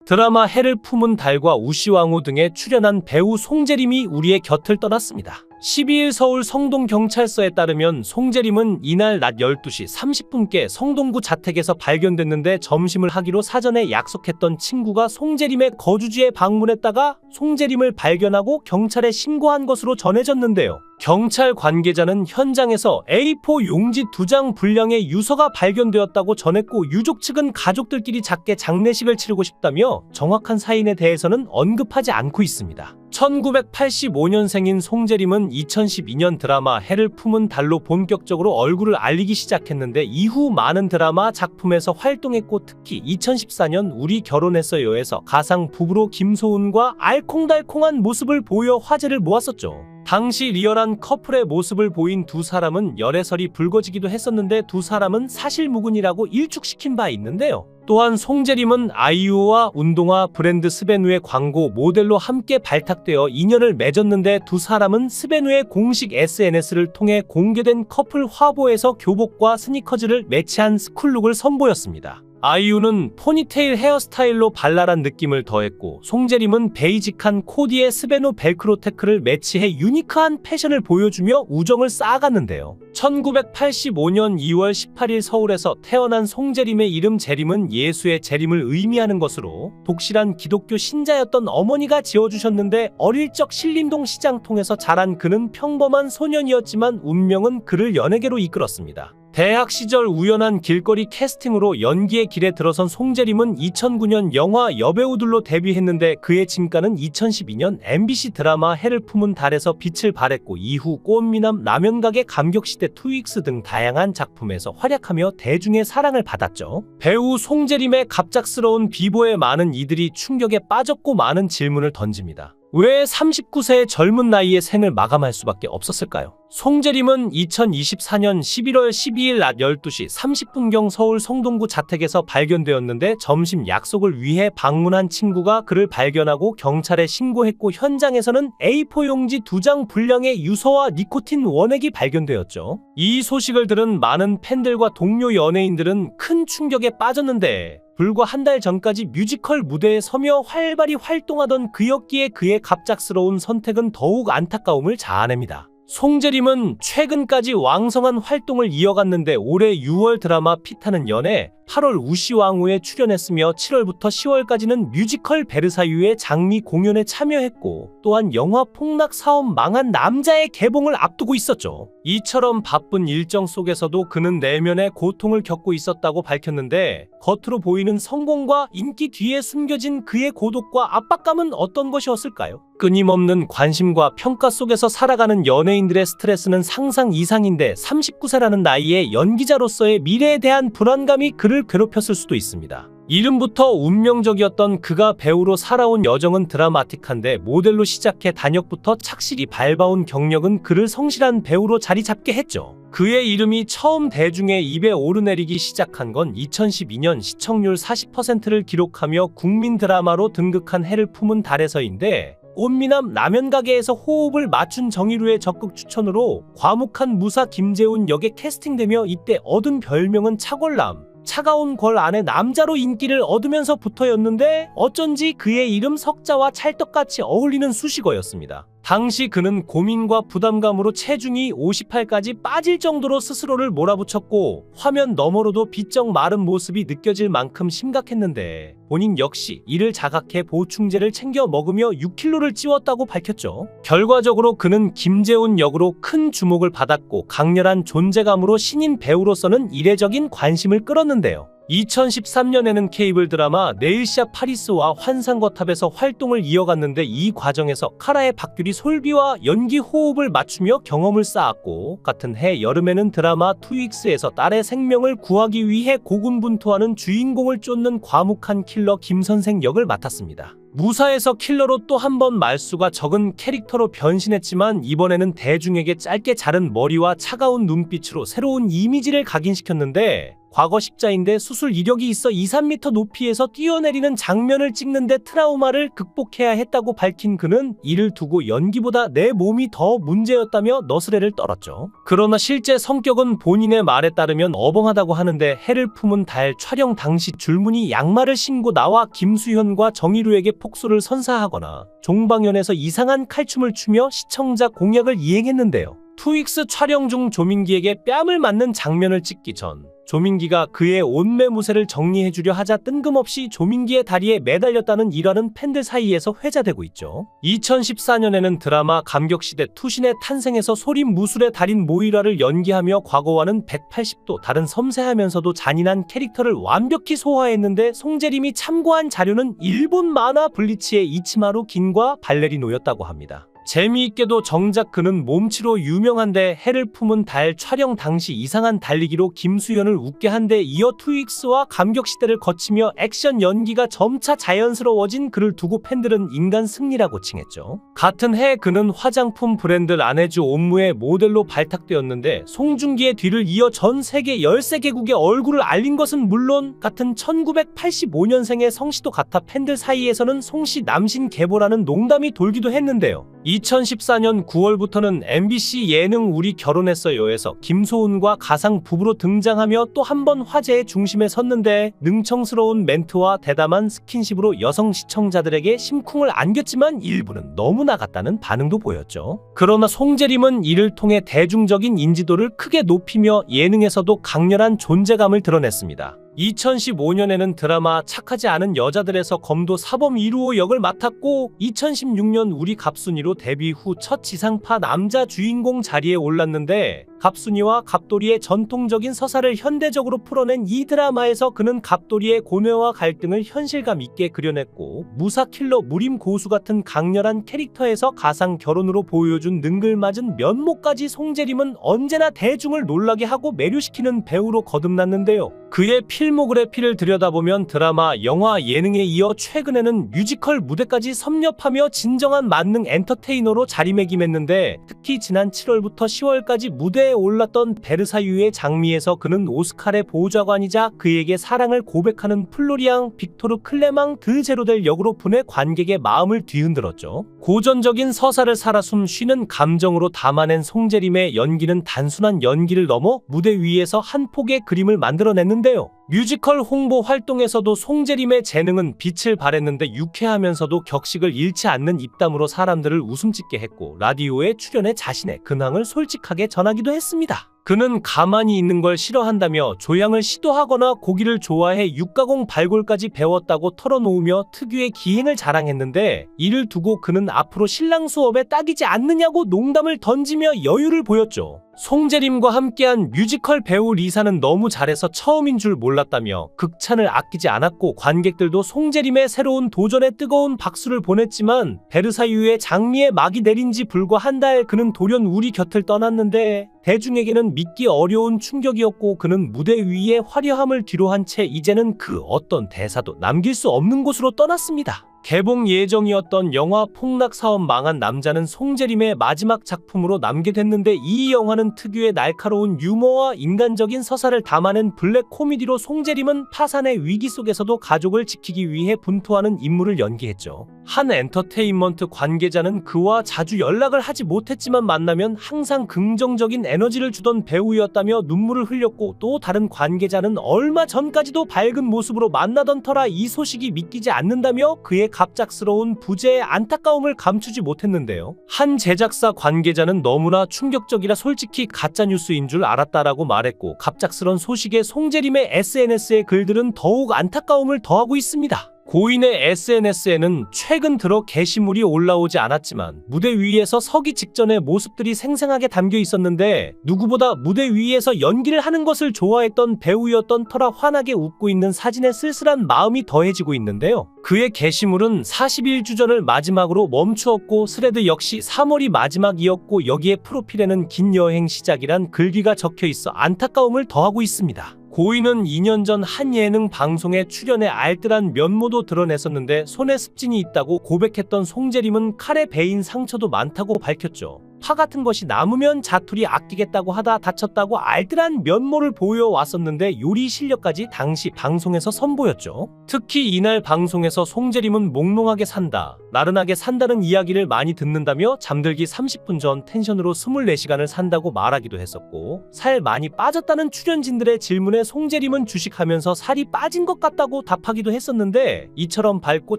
드라마 해를 품은 달과 우시왕후 등에 출연한 배우 송재림이 우리의 곁을 떠났습니다. 12일 서울 성동경찰서에 따르면 송재림은 이날 낮 12시 30분께 성동구 자택에서 발견됐는데 점심을 하기로 사전에 약속했던 친구가 송재림의 거주지에 방문했다가 송재림을 발견하고 경찰에 신고한 것으로 전해졌는데요. 경찰 관계자는 현장에서 A4 용지 2장 분량의 유서가 발견되었다고 전했고, 유족 측은 가족들끼리 작게 장례식을 치르고 싶다며 정확한 사인에 대해서는 언급하지 않고 있습니다. 1985년생인 송재림은 2012년 드라마 해를 품은 달로 본격적으로 얼굴을 알리기 시작했는데, 이후 많은 드라마 작품에서 활동했고, 특히 2014년 우리 결혼했어요에서 가상 부부로 김소은과 알콩달콩한 모습을 보여 화제를 모았었죠. 당시 리얼한 커플의 모습을 보인 두 사람은 열애설이 불거지기도 했었는데, 두 사람은 사실무근이라고 일축시킨 바 있는데요. 또한 송재림은 아이유와 운동화 브랜드 스베누의 광고 모델로 함께 발탁되어 인연을 맺었는데, 두 사람은 스베누의 공식 SNS를 통해 공개된 커플 화보에서 교복과 스니커즈를 매치한 스쿨룩을 선보였습니다. 아이유는 포니테일 헤어스타일로 발랄한 느낌을 더했고, 송재림은 베이직한 코디에 스베누 벨크로 테크를 매치해 유니크한 패션을 보여주며 우정을 쌓아갔는데요. 1985년 2월 18일 서울에서 태어난 송재림의 이름 재림은 예수의 재림을 의미하는 것으로 독실한 기독교 신자였던 어머니가 지어주셨는데, 어릴 적 신림동 시장 통해서 자란 그는 평범한 소년이었지만 운명은 그를 연예계로 이끌었습니다. 대학 시절 우연한 길거리 캐스팅으로 연기의 길에 들어선 송재림은 2009년 영화 여배우들로 데뷔했는데, 그의 진가는 2012년 MBC 드라마 해를 품은 달에서 빛을 발했고, 이후 꽃미남, 라면가게, 감격시대, 트윅스 등 다양한 작품에서 활약하며 대중의 사랑을 받았죠. 배우 송재림의 갑작스러운 비보에 많은 이들이 충격에 빠졌고 많은 질문을 던집니다. 왜 39세의 젊은 나이에 생을 마감할 수밖에 없었을까요? 송재림은 2024년 11월 12일 낮 12시 30분경 서울 성동구 자택에서 발견되었는데, 점심 약속을 위해 방문한 친구가 그를 발견하고 경찰에 신고했고, 현장에서는 A4 용지 2장 분량의 유서와 니코틴 원액이 발견되었죠. 이 소식을 들은 많은 팬들과 동료 연예인들은 큰 충격에 빠졌는데, 불과 한 달 전까지 뮤지컬 무대에 서며 활발히 활동하던 그였기에 그의 갑작스러운 선택은 더욱 안타까움을 자아냅니다. 송재림은 최근까지 왕성한 활동을 이어갔는데, 올해 6월 드라마 피타는 연애, 8월 우시왕후에 출연했으며 7월부터 10월까지는 뮤지컬 베르사유의 장미 공연에 참여했고, 또한 영화 폭락 사업 망한 남자의 개봉을 앞두고 있었죠. 이처럼 바쁜 일정 속에서도 그는 내면의 고통을 겪고 있었다고 밝혔는데, 겉으로 보이는 성공과 인기 뒤에 숨겨진 그의 고독과 압박감은 어떤 것이었을까요? 끊임없는 관심과 평가 속에서 살아가는 연예인들의 스트레스는 상상 이상인데, 39세라는 나이에 연기자로서의 미래에 대한 불안감이 그를 괴롭혔을 수도 있습니다. 이름부터 운명적이었던 그가 배우로 살아온 여정은 드라마틱한데, 모델로 시작해 단역부터 착실히 밟아온 경력은 그를 성실한 배우로 자리 잡게 했죠. 그의 이름이 처음 대중의 입에 오르내리기 시작한 건 2012년 시청률 40%를 기록하며 국민 드라마로 등극한 해를 품은 달에서인데, 꽃미남 라면가게에서 호흡을 맞춘 정의루의 적극 추천으로 과묵한 무사 김재훈 역에 캐스팅되며, 이때 얻은 별명은 차골남, 차가운 걸 안에 남자로 인기를 얻으면서부터였는데, 어쩐지 그의 이름 석자와 찰떡같이 어울리는 수식어였습니다. 당시 그는 고민과 부담감으로 체중이 58까지 빠질 정도로 스스로를 몰아붙였고, 화면 너머로도 비쩍 마른 모습이 느껴질 만큼 심각했는데, 본인 역시 이를 자각해 보충제를 챙겨 먹으며 6kg를 찌웠다고 밝혔죠. 결과적으로 그는 김재훈 역으로 큰 주목을 받았고, 강렬한 존재감으로 신인 배우로서는 이례적인 관심을 끌었는데요. 2013년에는 케이블 드라마 네일샵 파리스와 환상거탑에서 활동을 이어갔는데, 이 과정에서 카라의 박규리 솔비와 연기 호흡을 맞추며 경험을 쌓았고, 같은 해 여름에는 드라마 트윅스에서 딸의 생명을 구하기 위해 고군분투하는 주인공을 쫓는 과묵한 킬러 김선생 역을 맡았습니다. 무사에서 킬러로 또 한 번 말수가 적은 캐릭터로 변신했지만 이번에는 대중에게 짧게 자른 머리와 차가운 눈빛으로 새로운 이미지를 각인시켰는데, 과거 십자인대 수술 이력이 있어 2-3m 높이에서 뛰어내리는 장면을 찍는데 트라우마를 극복해야 했다고 밝힌 그는 이를 두고 연기보다 내 몸이 더 문제였다며 너스레를 떨었죠. 그러나 실제 성격은 본인의 말에 따르면 어벙하다고 하는데, 해를 품은 달 촬영 당시 줄무늬 양말을 신고 나와 김수현과 정희루에게 폭소를 선사하거나 종방연에서 이상한 칼춤을 추며 시청자 공약을 이행했는데요. 투익스 촬영 중 조민기에게 뺨을 맞는 장면을 찍기 전 조민기가 그의 옷매무새를 정리해주려 하자 뜬금없이 조민기의 다리에 매달렸다는 일화는 팬들 사이에서 회자되고 있죠. 2014년에는 드라마 감격시대 투신의 탄생에서 소림 무술의 달인 모이라를 연기하며 과거와는 180도 다른 섬세하면서도 잔인한 캐릭터를 완벽히 소화했는데, 송재림이 참고한 자료는 일본 만화 블리치의 이치마루 긴과 발레리노였다고 합니다. 재미있게도 정작 그는 몸치로 유명한데, 해를 품은 달 촬영 당시 이상한 달리기로 김수현을 웃게 한 데 이어 투익스와 감격시대를 거치며 액션 연기가 점차 자연스러워진 그를 두고 팬들은 인간 승리라고 칭했죠. 같은 해 그는 화장품 브랜드 라네즈 옴무의 모델로 발탁되었는데, 송중기의 뒤를 이어 전 세계 13개국의 얼굴을 알린 것은 물론 같은 1985년생의 성씨도 같아 팬들 사이에서는 송씨 남신 계보라는 농담이 돌기도 했는데요. 2014년 9월부터는 MBC 예능 우리 결혼했어요에서 김소은과 가상 부부로 등장하며 또 한 번 화제의 중심에 섰는데, 능청스러운 멘트와 대담한 스킨십으로 여성 시청자들에게 심쿵을 안겼지만 일부는 너무 나갔다는 반응도 보였죠. 그러나 송재림은 이를 통해 대중적인 인지도를 크게 높이며 예능에서도 강렬한 존재감을 드러냈습니다. 2015년에는 드라마 착하지 않은 여자들에서 검도 사범 1호 역을 맡았고, 2016년 우리 갑순이로 데뷔 후 첫 지상파 남자 주인공 자리에 올랐는데, 갑순이와 갑돌이의 전통적인 서사를 현대적으로 풀어낸 이 드라마에서 그는 갑돌이의 고뇌와 갈등을 현실감 있게 그려냈고, 무사 킬러 무림 고수 같은 강렬한 캐릭터에서 가상 결혼으로 보여준 능글맞은 면모까지 송재림은 언제나 대중을 놀라게 하고 매료시키는 배우로 거듭났는데요. 그의 필모그래피를 들여다보면 드라마, 영화, 예능에 이어 최근에는 뮤지컬 무대까지 섭렵하며 진정한 만능 엔터테이너로 자리매김했는데, 특히 지난 7월부터 10월까지 무대에 올랐던 베르사유의 장미에서 그는 오스카르의 보좌관이자 그에게 사랑을 고백하는 플로리앙 빅토르 클레망 드 제로델 역으로 분해 관객의 마음을 뒤흔들었죠. 고전적인 서사를 살아 숨 쉬는 감정으로 담아낸 송재림의 연기는 단순한 연기를 넘어 무대 위에서 한 폭의 그림을 만들어냈는데요. 뮤지컬 홍보 활동에서도 송재림의 재능은 빛을 발했는데, 유쾌하면서도 격식을 잃지 않는 입담으로 사람들을 웃음짓게 했고, 라디오에 출연해 자신의 근황을 솔직하게 전하기도 했습니다. 그는 가만히 있는 걸 싫어한다며 조향을 시도하거나 고기를 좋아해 육가공 발골까지 배웠다고 털어놓으며 특유의 기행을 자랑했는데, 이를 두고 그는 앞으로 신랑 수업에 딱이지 않느냐고 농담을 던지며 여유를 보였죠. 송재림과 함께한 뮤지컬 배우 리사는 너무 잘해서 처음인 줄 몰랐다며 극찬을 아끼지 않았고, 관객들도 송재림의 새로운 도전에 뜨거운 박수를 보냈지만, 베르사유의 장미에 막이 내린 지 불과 한 달 그는 돌연 우리 곁을 떠났는데, 대중에게는 믿기 어려운 충격이었고, 그는 무대 위의 화려함을 뒤로한 채 이제는 그 어떤 대사도 남길 수 없는 곳으로 떠났습니다. 개봉 예정이었던 영화 폭락사업 망한 남자는 송재림의 마지막 작품으로 남게 됐는데, 이 영화는 특유의 날카로운 유머와 인간적인 서사를 담아낸 블랙 코미디로 송재림은 파산의 위기 속에서도 가족을 지키기 위해 분투하는 인물을 연기했죠. 한 엔터테인먼트 관계자는 그와 자주 연락을 하지 못했지만 만나면 항상 긍정적인 에너지를 주던 배우였다며 눈물을 흘렸고, 또 다른 관계자는 얼마 전까지도 밝은 모습으로 만나던 터라 이 소식이 믿기지 않는다며 그의 갑작스러운 부재의 안타까움을 감추지 못했는데요. 한 제작사 관계자는 너무나 충격적이라 솔직히 가짜뉴스인 줄 알았다라고 말했고, 갑작스런 소식에 송재림의 SNS의 글들은 더욱 안타까움을 더하고 있습니다. 고인의 SNS에는 최근 들어 게시물이 올라오지 않았지만 무대 위에서 서기 직전의 모습들이 생생하게 담겨 있었는데, 누구보다 무대 위에서 연기를 하는 것을 좋아했던 배우였던 터라 환하게 웃고 있는 사진에 쓸쓸한 마음이 더해지고 있는데요. 그의 게시물은 41주전을 마지막으로 멈추었고, 스레드 역시 3월이 마지막이었고, 여기에 프로필에는 긴 여행 시작이란 글귀가 적혀 있어 안타까움을 더하고 있습니다. 고인은 2년 전 한 예능 방송에 출연해 알뜰한 면모도 드러냈었는데 손에 습진이 있다고 고백했던 송재림은 칼에 베인 상처도 많다고 밝혔죠. 파 같은 것이 남으면 자투리 아끼겠다고 하다 다쳤다고 알뜰한 면모를 보여왔었는데 요리 실력까지 당시 방송에서 선보였죠. 특히 이날 방송에서 송재림은 몽롱하게 산다, 나른하게 산다는 이야기를 많이 듣는다며 잠들기 30분 전 텐션으로 24시간을 산다고 말하기도 했었고, 살 많이 빠졌다는 출연진들의 질문에 송재림은 주식하면서 살이 빠진 것 같다고 답하기도 했었는데, 이처럼 밝고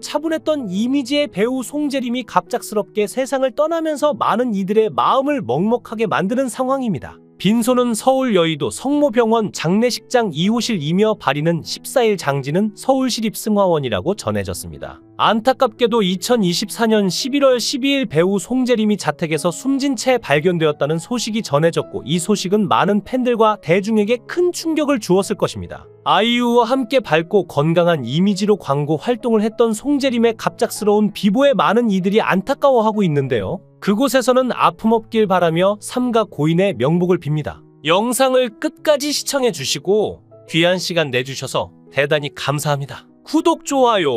차분했던 이미지의 배우 송재림이 갑작스럽게 세상을 떠나면서 많은 이들의 마음을 먹먹하게 만드는 상황입니다. 빈소는 서울 여의도 성모병원 장례식장 2호실이며 발인은 14일 장지는 서울시립승화원이라고 전해졌습니다. 안타깝게도 2024년 11월 12일 배우 송재림이 자택에서 숨진 채 발견되었다는 소식이 전해졌고, 이 소식은 많은 팬들과 대중에게 큰 충격을 주었을 것입니다. 아이유와 함께 밝고 건강한 이미지로 광고 활동을 했던 송재림의 갑작스러운 비보에 많은 이들이 안타까워하고 있는데요. 그곳에서는 아픔 없길 바라며 삼가 고인의 명복을 빕니다. 영상을 끝까지 시청해주시고 귀한 시간 내주셔서 대단히 감사합니다. 구독, 좋아요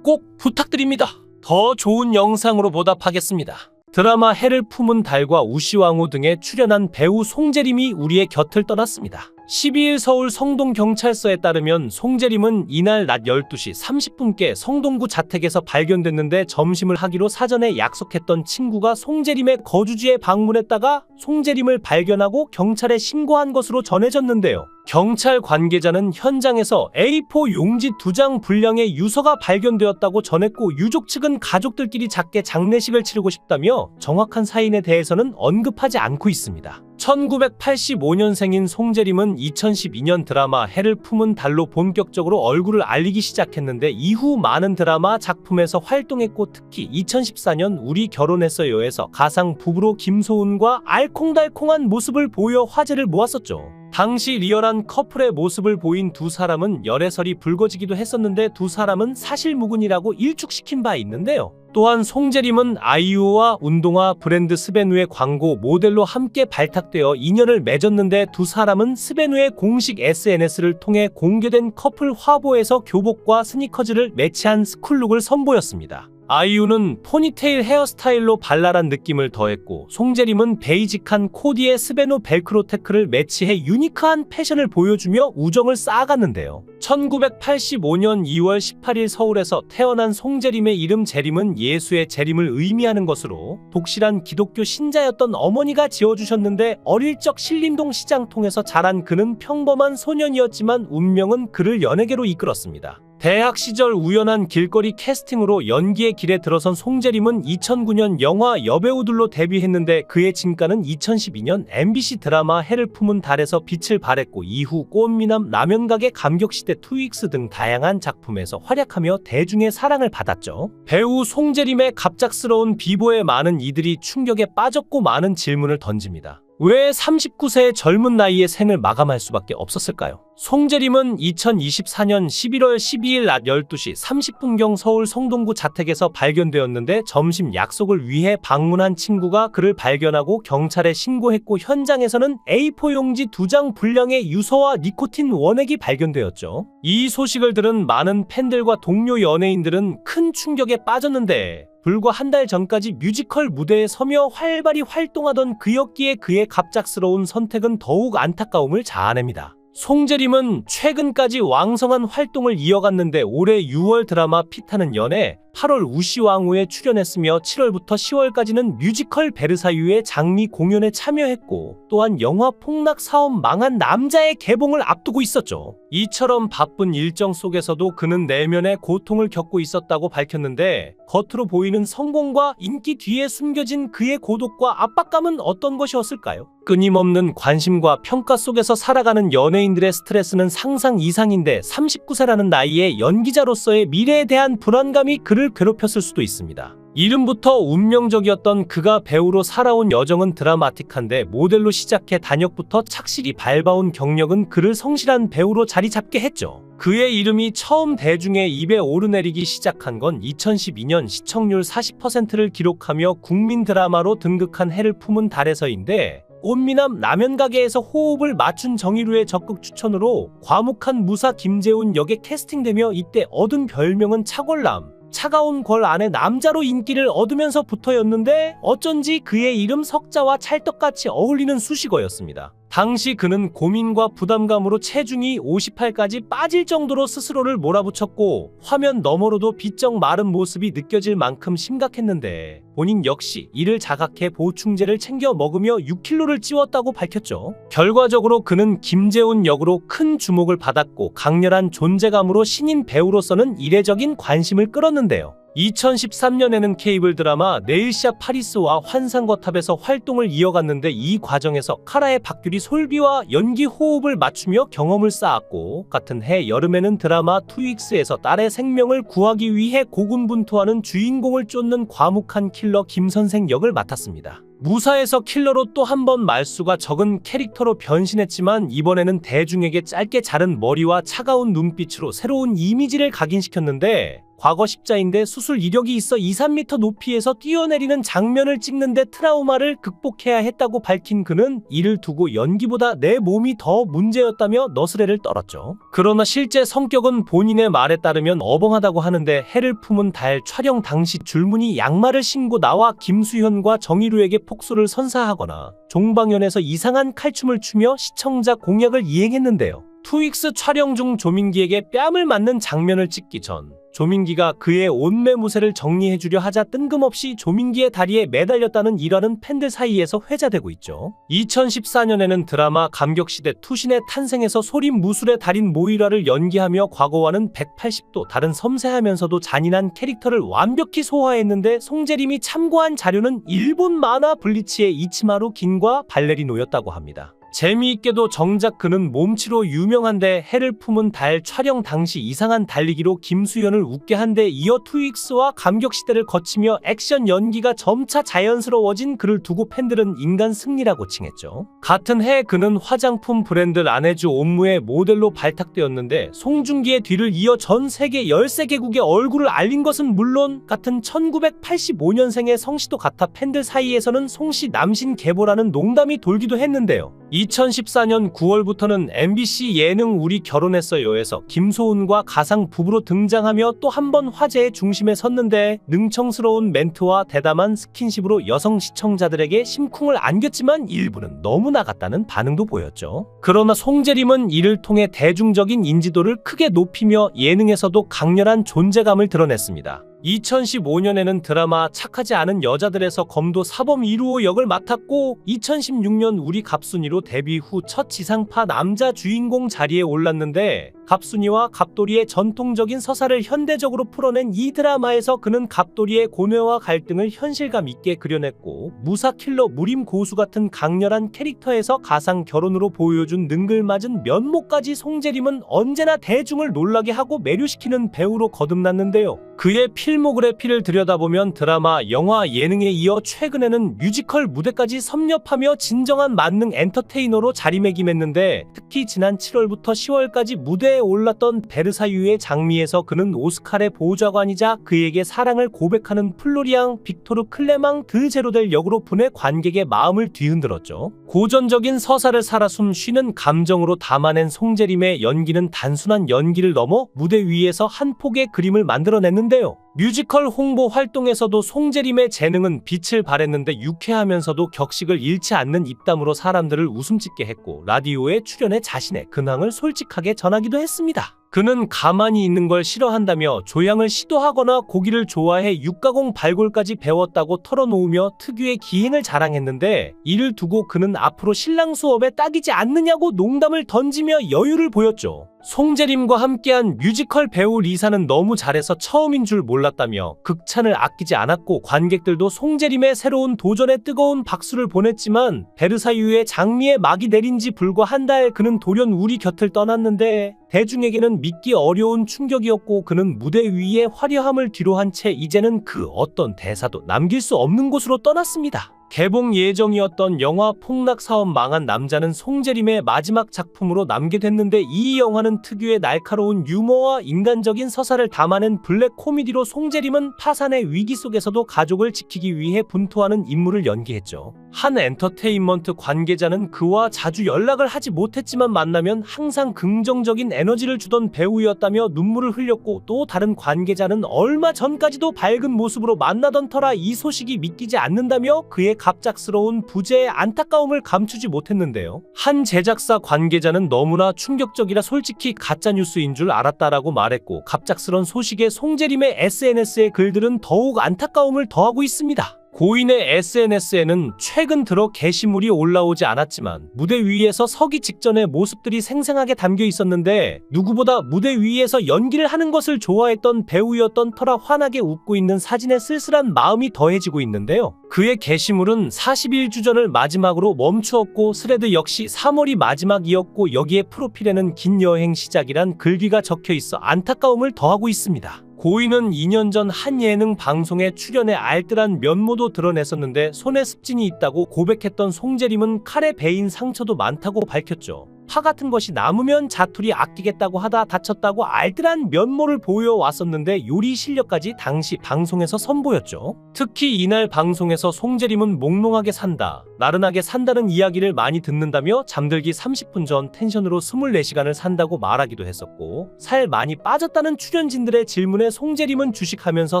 꼭 부탁드립니다. 더 좋은 영상으로 보답하겠습니다. 드라마 해를 품은 달과 우시왕후 등에 출연한 배우 송재림이 우리의 곁을 떠났습니다. 12일 서울 성동경찰서에 따르면 송재림은 이날 낮 12시 30분께 성동구 자택에서 발견됐는데, 점심을 하기로 사전에 약속했던 친구가 송재림의 거주지에 방문했다가 송재림을 발견하고 경찰에 신고한 것으로 전해졌는데요. 경찰 관계자는 현장에서 A4 용지 2장 분량의 유서가 발견되었다고 전했고, 유족 측은 가족들끼리 작게 장례식을 치르고 싶다며 정확한 사인에 대해서는 언급하지 않고 있습니다. 1985년생인 송재림은 2012년 드라마 해를 품은 달로 본격적으로 얼굴을 알리기 시작했는데, 이후 많은 드라마 작품에서 활동했고, 특히 2014년 우리 결혼했어요에서 가상 부부로 김소은과 알콩달콩한 모습을 보여 화제를 모았었죠. 당시 리얼한 커플의 모습을 보인 두 사람은 열애설이 불거지기도 했었는데, 두 사람은 사실무근이라고 일축시킨 바 있는데요. 또한 송재림은 아이유와 운동화 브랜드 스베누의 광고 모델로 함께 발탁되어 인연을 맺었는데, 두 사람은 스베누의 공식 SNS를 통해 공개된 커플 화보에서 교복과 스니커즈를 매치한 스쿨룩을 선보였습니다. 아이유는 포니테일 헤어스타일로 발랄한 느낌을 더했고, 송재림은 베이직한 코디에 스베누 벨크로 테크를 매치해 유니크한 패션을 보여주며 우정을 쌓아갔는데요. 1985년 2월 18일 서울에서 태어난 송재림의 이름 재림은 예수의 재림을 의미하는 것으로 독실한 기독교 신자였던 어머니가 지어주셨는데, 어릴 적 신림동 시장통에서 자란 그는 평범한 소년이었지만 운명은 그를 연예계로 이끌었습니다. 대학 시절 우연한 길거리 캐스팅으로 연기의 길에 들어선 송재림은 2009년 영화 여배우들로 데뷔했는데, 그의 진가는 2012년 MBC 드라마 해를 품은 달에서 빛을 발했고, 이후 꽃미남, 라면가게, 감격시대, 투익스 등 다양한 작품에서 활약하며 대중의 사랑을 받았죠. 배우 송재림의 갑작스러운 비보에 많은 이들이 충격에 빠졌고 많은 질문을 던집니다. 왜 39세의 젊은 나이에 생을 마감할 수밖에 없었을까요? 송재림은 2024년 11월 12일 낮 12시 30분경 서울 성동구 자택에서 발견되었는데, 점심 약속을 위해 방문한 친구가 그를 발견하고 경찰에 신고했고, 현장에서는 A4 용지 2장 분량의 유서와 니코틴 원액이 발견되었죠. 이 소식을 들은 많은 팬들과 동료 연예인들은 큰 충격에 빠졌는데, 불과 한 달 전까지 뮤지컬 무대에 서며 활발히 활동하던 그였기에 그의 갑작스러운 선택은 더욱 안타까움을 자아냅니다. 송재림은 최근까지 왕성한 활동을 이어갔는데, 올해 6월 드라마 피타는 연애, 8월 우시왕후에 출연했으며 7월부터 10월까지는 뮤지컬 베르사유의 장미 공연에 참여했고, 또한 영화 폭락 사업 망한 남자의 개봉을 앞두고 있었죠. 이처럼 바쁜 일정 속에서도 그는 내면의 고통을 겪고 있었다고 밝혔는데, 겉으로 보이는 성공과 인기 뒤에 숨겨진 그의 고독과 압박감은 어떤 것이었을까요? 끊임없는 관심과 평가 속에서 살아가는 연예인들의 스트레스는 상상 이상인데, 39세라는 나이에 연기자로서의 미래에 대한 불안감이 그를 괴롭혔을 수도 있습니다. 이름부터 운명적이었던 그가 배우로 살아온 여정은 드라마틱한데, 모델로 시작해 단역부터 착실히 밟아온 경력은 그를 성실한 배우로 자리 잡게 했죠. 그의 이름이 처음 대중의 입에 오르내리기 시작한 건 2012년 시청률 40%를 기록하며 국민 드라마로 등극한 해를 품은 달에서인데, 꽃미남 라면 가게에서 호흡을 맞춘 정의루의 적극 추천으로 과묵한 무사 김재훈 역에 캐스팅되며 이때 얻은 별명은 차골남. 차가운 걸 안에 남자로 인기를 얻으면서부터였는데 어쩐지 그의 이름 석자와 찰떡같이 어울리는 수식어였습니다. 당시 그는 고민과 부담감으로 체중이 58까지 빠질 정도로 스스로를 몰아붙였고 화면 너머로도 비쩍 마른 모습이 느껴질 만큼 심각했는데 본인 역시 이를 자각해 보충제를 챙겨 먹으며 6kg를 찌웠다고 밝혔죠. 결과적으로 그는 김재훈 역으로 큰 주목을 받았고 강렬한 존재감으로 신인 배우로서는 이례적인 관심을 끌었는데요. 2013년에는 케이블 드라마 네일샤 파리스와 환상거탑에서 활동을 이어갔는데 이 과정에서 카라의 박규리 솔비와 연기 호흡을 맞추며 경험을 쌓았고 같은 해 여름에는 드라마 투윅스에서 딸의 생명을 구하기 위해 고군분투하는 주인공을 쫓는 과묵한 킬러 김선생 역을 맡았습니다. 무사에서 킬러로 또 한 번 말수가 적은 캐릭터로 변신했지만 이번에는 대중에게 짧게 자른 머리와 차가운 눈빛으로 새로운 이미지를 각인시켰는데 과거 십자인대 수술 이력이 있어 2-3m 높이에서 뛰어내리는 장면을 찍는데 트라우마를 극복해야 했다고 밝힌 그는 이를 두고 연기보다 내 몸이 더 문제였다며 너스레를 떨었죠. 그러나 실제 성격은 본인의 말에 따르면 어벙하다고 하는데 해를 품은 달 촬영 당시 줄무늬 양말을 신고 나와 김수현과 정의루에게 폭소를 선사하거나 종방연에서 이상한 칼춤을 추며 시청자 공약을 이행했는데요. 투윅스 촬영 중 조민기에게 뺨을 맞는 장면을 찍기 전 조민기가 그의 옷매무새를 정리해주려 하자 뜬금없이 조민기의 다리에 매달렸다는 일화는 팬들 사이에서 회자되고 있죠. 2014년에는 드라마 감격시대 투신의 탄생에서 소림 무술의 달인 모이라를 연기하며 과거와는 180도 다른 섬세하면서도 잔인한 캐릭터를 완벽히 소화했는데 송재림이 참고한 자료는 일본 만화 블리치의 이치마루 긴과 발레리노였다고 합니다. 재미있게도 정작 그는 몸치로 유명한데 해를 품은 달 촬영 당시 이상한 달리기로 김수현을 웃게 한 데 이어 투윅스와 감격시대를 거치며 액션 연기가 점차 자연스러워진 그를 두고 팬들은 인간 승리라고 칭했죠. 같은 해 그는 화장품 브랜드 라네즈 옴무의 모델로 발탁되었는데 송중기의 뒤를 이어 전 세계 13개국의 얼굴을 알린 것은 물론 같은 1985년생의 성씨도 같아 팬들 사이에서는 송씨 남신 계보라는 농담이 돌기도 했는데요. 2014년 9월부터는 MBC 예능 우리 결혼했어요에서 김소은과 가상 부부로 등장하며 또 한 번 화제의 중심에 섰는데 능청스러운 멘트와 대담한 스킨십으로 여성 시청자들에게 심쿵을 안겼지만 일부는 너무 나갔다는 반응도 보였죠. 그러나 송재림은 이를 통해 대중적인 인지도를 크게 높이며 예능에서도 강렬한 존재감을 드러냈습니다. 2015년에는 드라마 착하지 않은 여자들에서 검도 사범 1호 역을 맡았고 2016년 우리 갑순이로 데뷔 후 첫 지상파 남자 주인공 자리에 올랐는데 갑순이와 갑돌이의 전통적인 서사를 현대적으로 풀어낸 이 드라마에서 그는 갑돌이의 고뇌와 갈등을 현실감 있게 그려냈고 무사 킬러 무림 고수 같은 강렬한 캐릭터에서 가상 결혼으로 보여준 능글맞은 면모까지 송재림은 언제나 대중을 놀라게 하고 매료시키는 배우로 거듭났는데요. 그의 필모그래피를 들여다보면 드라마, 영화, 예능에 이어 최근에는 뮤지컬 무대까지 섭렵하며 진정한 만능 엔터테이너로 자리매김했는데 특히 지난 7월부터 10월까지 무대에 올랐던 베르사유의 장미에서 그는 오스카르의 보좌관이자 그에게 사랑을 고백하는 플로리앙 빅토르 클레망 드 제로델 역으로 분해 관객의 마음을 뒤흔들었죠. 고전적인 서사를 살아 숨쉬는 감정으로 담아낸 송재림의 연기는 단순한 연기를 넘어 무대 위에서 한 폭의 그림을 만들어냈는데요. 뮤지컬 홍보 활동에서도 송재림의 재능은 빛을 발했는데 유쾌하면서도 격식을 잃지 않는 입담으로 사람들을 웃음짓게 했고 라디오에 출연해 자신의 근황을 솔직하게 전하기도 했습니다. 그는 가만히 있는 걸 싫어한다며 조향을 시도하거나 고기를 좋아해 육가공 발골까지 배웠다고 털어놓으며 특유의 기행을 자랑했는데 이를 두고 그는 앞으로 신랑 수업에 딱이지 않느냐고 농담을 던지며 여유를 보였죠. 송재림과 함께한 뮤지컬 배우 리사는 너무 잘해서 처음인 줄 몰랐다며 극찬을 아끼지 않았고 관객들도 송재림의 새로운 도전에 뜨거운 박수를 보냈지만 베르사유의 장미에 막이 내린 지 불과 한 달 그는 돌연 우리 곁을 떠났는데 대중에게는 믿기 어려운 충격이었고 그는 무대 위에 화려함을 뒤로한 채 이제는 그 어떤 대사도 남길 수 없는 곳으로 떠났습니다. 개봉 예정이었던 영화 폭락 사업 망한 남자는 송재림의 마지막 작품으로 남게 됐는데 이 영화는 특유의 날카로운 유머와 인간적인 서사를 담아낸 블랙 코미디로 송재림은 파산의 위기 속에서도 가족을 지키기 위해 분투하는 인물을 연기했죠. 한 엔터테인먼트 관계자는 그와 자주 연락을 하지 못했지만 만나면 항상 긍정적인 에너지를 주던 배우였다며 눈물을 흘렸고, 또 다른 관계자는 얼마 전까지도 밝은 모습으로 만나던 터라 이 소식이 믿기지 않는다며 그의 갑작스러운 부재에 안타까움을 감추지 못했는데요. 한 제작사 관계자는 너무나 충격적이라 솔직히 가짜뉴스인 줄 알았다라고 말했고, 갑작스런 소식에 송재림의 SNS의 글들은 더욱 안타까움을 더하고 있습니다. 고인의 SNS에는 최근 들어 게시물이 올라오지 않았지만 무대 위에서 서기 직전의 모습들이 생생하게 담겨 있었는데, 누구보다 무대 위에서 연기를 하는 것을 좋아했던 배우였던 터라 환하게 웃고 있는 사진에 쓸쓸한 마음이 더해지고 있는데요. 그의 게시물은 41주전을 마지막으로 멈추었고, 스레드 역시 3월이 마지막이었고, 여기에 프로필에는 긴 여행 시작이란 글귀가 적혀 있어 안타까움을 더하고 있습니다. 고인은 2년 전 한 예능 방송에 출연해 알뜰한 면모도 드러냈었는데 손에 습진이 있다고 고백했던 송재림은 칼에 베인 상처도 많다고 밝혔죠. 파 같은 것이 남으면 자투리 아끼겠다고 하다 다쳤다고 알뜰한 면모를 보여왔었는데 요리 실력까지 당시 방송에서 선보였죠. 특히 이날 방송에서 송재림은 몽롱하게 산다, 나른하게 산다는 이야기를 많이 듣는다며 잠들기 30분 전 텐션으로 24시간을 산다고 말하기도 했었고, 살 많이 빠졌다는 출연진들의 질문에 송재림은 주식하면서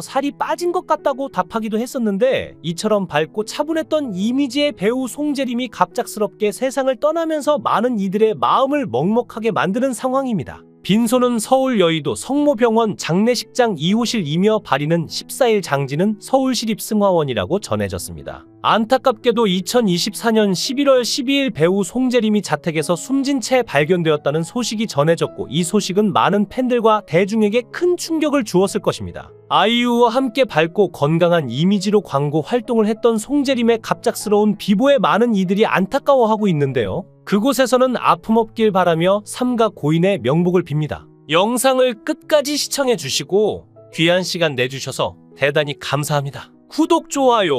살이 빠진 것 같다고 답하기도 했었는데, 이처럼 밝고 차분했던 이미지의 배우 송재림이 갑작스럽게 세상을 떠나면서 많은 이들의 마음을 먹먹하게 만드는 상황입니다. 빈소는 서울 여의도 성모병원 장례식장 2호실이며 발인은 14일 장지는 서울시립승화원이라고 전해졌습니다. 안타깝게도 2024년 11월 12일 배우 송재림이 자택에서 숨진 채 발견되었다는 소식이 전해졌고, 이 소식은 많은 팬들과 대중에게 큰 충격을 주었을 것입니다. 아이유와 함께 밝고 건강한 이미지로 광고 활동을 했던 송재림의 갑작스러운 비보에 많은 이들이 안타까워하고 있는데요. 그곳에서는 아픔 없길 바라며 삼가 고인의 명복을 빕니다. 영상을 끝까지 시청해 주시고 귀한 시간 내주셔서 대단히 감사합니다. 구독, 좋아요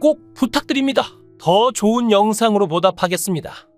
꼭 부탁드립니다. 더 좋은 영상으로 보답하겠습니다.